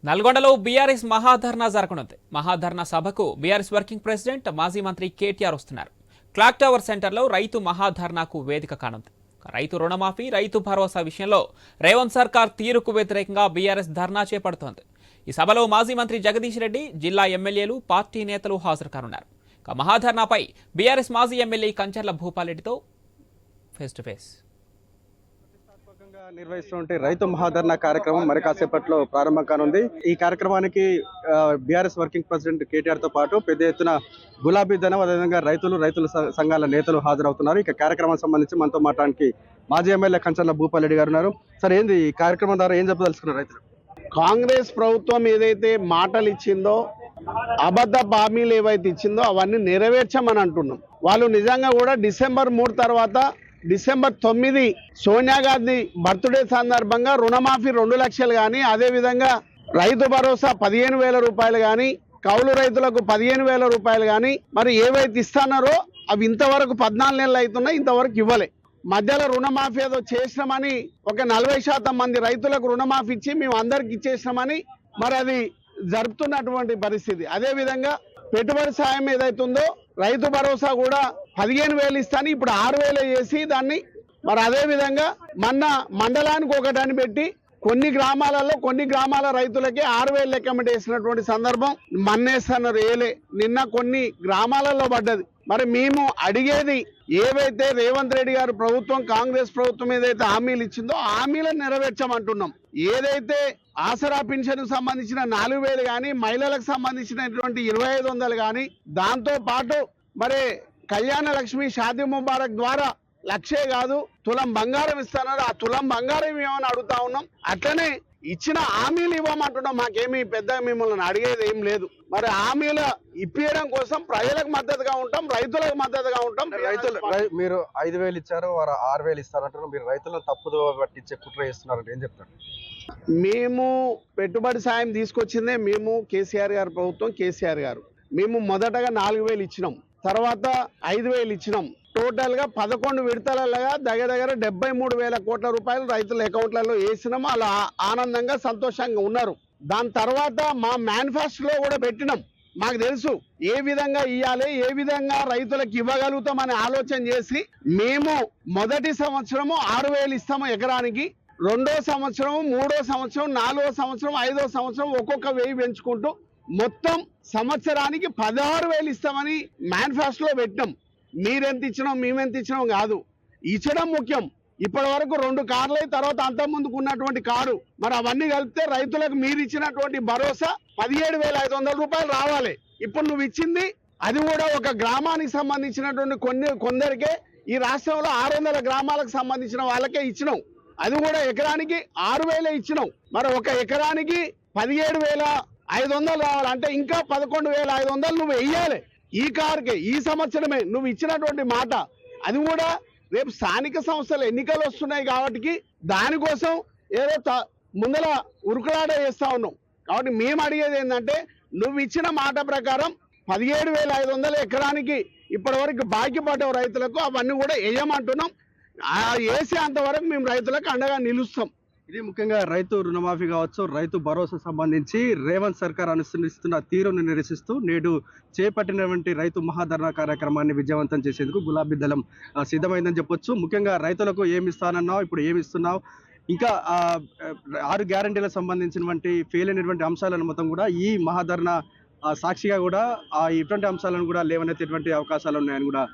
నల్గొండలో బీఆర్ఎస్ మహాధర్నా జరగనుంది. మహాధర్నా సభకు బీఆర్ఎస్ వర్కింగ్ ప్రెసిడెంట్ మాజీ మంత్రి కేటీఆర్ వస్తున్నారు. క్లాక్ టవర్ సెంటర్లో రైతు మహాధర్నాకు వేదిక కానుంది. రైతు రుణమాఫీ, రైతు భరోసా విషయంలో రేవంత్ సర్కార్ తీరుకు వ్యతిరేకంగా బీఆర్ఎస్ ధర్నా చేపడుతోంది. ఈ సభలో మాజీ మంత్రి జగదీష్ రెడ్డి, జిల్లా ఎమ్మెల్యేలు, పార్టీ నేతలు హాజరు కానున్నారు. మహాధర్నాపై బీఆర్ఎస్ మాజీ ఎమ్మెల్యే కంచర్ల భూపాలరెడ్డితో ఫేస్ టు ఫేస్. నిర్వహిస్తున్న రైతు మహాధర్నా కార్యక్రమం మరి కాసేపట్లో ప్రారంభం కానుంది. ఈ కార్యక్రమానికి బీఆర్ఎస్ వర్కింగ్ ప్రెసిడెంట్ కేటీఆర్ తో పాటు పెద్ద ఎత్తున గులాబీ ధనం, అదేవిధంగా రైతుల సంఘాల నేతలు హాజరవుతున్నారు. ఇక కార్యక్రమానికి సంబంధించి మనతో మాట్లాడడానికి మాజీ ఎమ్మెల్యే కంచర్ల భూపాలరెడ్డి గారు ఉన్నారు. సార్, ఏంది ఈ కార్యక్రమం ద్వారా ఏం చెప్పదలుచుకున్నారు రైతులు? కాంగ్రెస్ ప్రభుత్వం ఏదైతే మాటలు ఇచ్చిందో, అబద్ధ హామీలు ఏవైతే ఇచ్చిందో అవన్నీ నెరవేర్చమని అంటున్నాం. వాళ్ళు నిజంగా కూడా డిసెంబర్ 3 తర్వాత డిసెంబర్ 9 సోనియా గాంధీ బర్త్డే సందర్భంగా రుణమాఫీ 2 లక్షలు కానీ, అదేవిధంగా రైతు భరోసా 15,000 రూపాయలు కానీ, కౌలు రైతులకు 15,000 రూపాయలు కానీ మరి ఏవైతే ఇస్తున్నారో అవి ఇంతవరకు 14 నెలలు అవుతున్నాయి, ఇంతవరకు ఇవ్వలే. మధ్యలో రుణమాఫీ ఏదో చేసినామని ఒక 40% మంది రైతులకు రుణమాఫీ ఇచ్చి మేము అందరికి ఇచ్చేసినామని మరి అది జరుపుతున్నటువంటి పరిస్థితి. అదేవిధంగా పెట్టుబడి సాయం ఏదైతుందో రైతు భరోసా కూడా 15,000 ఇస్తాను, ఇప్పుడు 6,000 చేసి దాన్ని మరి అదేవిధంగా మొన్న మండలానికి ఒకటని పెట్టి కొన్ని గ్రామాల రైతులకి 6,000 లెక్క వేసినటువంటి సందర్భం మన్నేస్తున్నారు. నిన్న కొన్ని గ్రామాలలో పడ్డది. మరి మేము అడిగేది ఏవైతే రేవంత్ రెడ్డి గారు ప్రభుత్వం, కాంగ్రెస్ ప్రభుత్వం ఏదైతే హామీలు ఇచ్చిందో హామీలను నెరవేర్చమంటున్నాం. ఏదైతే ఆసరా పింఛన్కు సంబంధించిన 4,000 కానీ, మహిళలకు సంబంధించినటువంటి 2,500 కానీ, దాంతో పాటు మరి కళ్యాణ లక్ష్మి, షాదీ ముబారక్ ద్వారా 1,00,000 కాదు తులం బంగారం ఇస్తున్నారు. ఆ తులం బంగారం ఇవ్వమని అడుగుతా ఉన్నాం. అట్లనే ఇచ్చిన హామీలు ఇవ్వమంటున్నాం. మాకేమీ పెద్ద మిమ్మల్ని అడిగేది ఏం లేదు. మరి హామీలు ఇప్పించడం కోసం ప్రజలకు మద్దతుగా ఉంటాం, రైతులకు మద్దతుగా ఉంటాం. మీరు 5,000 ఇచ్చారు, వారు 6,000 ఇస్తారంటారు. మీరు రైతులను తప్పుదో పట్టించే కుట్ర చేస్తున్నారంటే ఏం చెప్తారు? మేము పెట్టుబడి సాయం తీసుకొచ్చిందే మేము, కేసీఆర్ గారు ప్రభుత్వం, కేసీఆర్ గారు. మేము మొదటగా 4,000 ఇచ్చినాం, తర్వాత 5,000 ఇచ్చినాం. టోటల్ గా 11 విడతలగా దగ్గర 73,000 కోట్ల రూపాయలు రైతుల అకౌంట్లలో వేసినాము. అలా ఆనందంగా సంతోషంగా ఉన్నారు. దాని తర్వాత మా మేనిఫెస్టోలో కూడా పెట్టినాం. మాకు తెలుసు ఏ విధంగా ఇవ్వాలి, ఏ విధంగా రైతులకు ఇవ్వగలుగుతామని ఆలోచన చేసి మేము మొదటి సంవత్సరము 6,000 ఇస్తాము ఎకరానికి, 2వ సంవత్సరం, 3వ సంవత్సరం, 4వ సంవత్సరం, 5వ సంవత్సరం ఒక్కొక్క 1000 పెంచుకుంటూ మొత్తం సంవత్సరానికి 16,000 ఇస్తామని మేనిఫెస్టోలో పెట్టినాం. మీరెంత ఇచ్చినాం, మేమెంత ఇచ్చినాం కాదు, ఇచ్చడం ముఖ్యం. ఇప్పటి వరకు 2 కార్లు అయిన తర్వాత అంత ముందుకు ఉన్నటువంటి కారు, మరి అవన్నీ కలిపితే రైతులకు మీరు ఇచ్చినటువంటి భరోసా 17,500 రూపాయలు రావాలి. ఇప్పుడు నువ్వు ఇచ్చింది అది కూడా ఒక గ్రామానికి సంబంధించినటువంటి కొందరికే, ఈ రాష్ట్రంలో 600 గ్రామాలకు సంబంధించిన వాళ్ళకే ఇచ్చినాం. అది కూడా ఎకరానికి 6,000 ఇచ్చినాం. మరి ఒక ఎకరానికి 17,500 రావాలంటే ఇంకా 11,500 నువ్వు వెయ్యాలి. ఈ కారుకే ఈ సంవత్సరమే నువ్వు ఇచ్చినటువంటి మాట. అది కూడా రేపు స్థానిక సంస్థల ఎన్నికలు వస్తున్నాయి కాబట్టి దానికోసం ఏదో ముందర ఉరుకులాట చేస్తా ఉన్నాం. కాబట్టి మేము అడిగేది ఏంటంటే, నువ్వు ఇచ్చిన మాట ప్రకారం 17,500 ఎకరానికి ఇప్పటి వరకు బాకీ పడ్డ రైతులకు అవన్నీ కూడా వేయమంటున్నాం. వేసే అంతవరకు మేము రైతులకు అండగా నిలుస్తాం. ఇది ముఖ్యంగా రైతు రుణమాఫీ కావచ్చు, రైతు భరోసా సంబంధించి రేవంత్ సర్కార్ అనుసరిస్తున్న తీరును నిరసిస్తూ నేడు చేపట్టినటువంటి రైతు మహాధర్నా కార్యక్రమాన్ని విజయవంతం చేసేందుకు గులాబీ దళం సిద్ధమైందని చెప్పొచ్చు. ముఖ్యంగా రైతులకు ఏమి ఇస్తానన్నావు, ఇప్పుడు ఏమి ఇస్తున్నావు, ఇంకా 6 గ్యారంటీలకు సంబంధించినటువంటి ఫెయిల్ అయినటువంటి అంశాలను మొత్తం కూడా ఈ మహాధర్నా సాక్షిగా కూడా ఇటువంటి అంశాలను కూడా లేవనెత్తేటువంటి అవకాశాలు ఉన్నాయని కూడా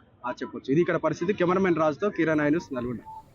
చెప్పొచ్చు. ఇది ఇక్కడ పరిస్థితి. కెమెరామెన్ రాజుతో కిరణ్ న్యూస్, నల్గొండ.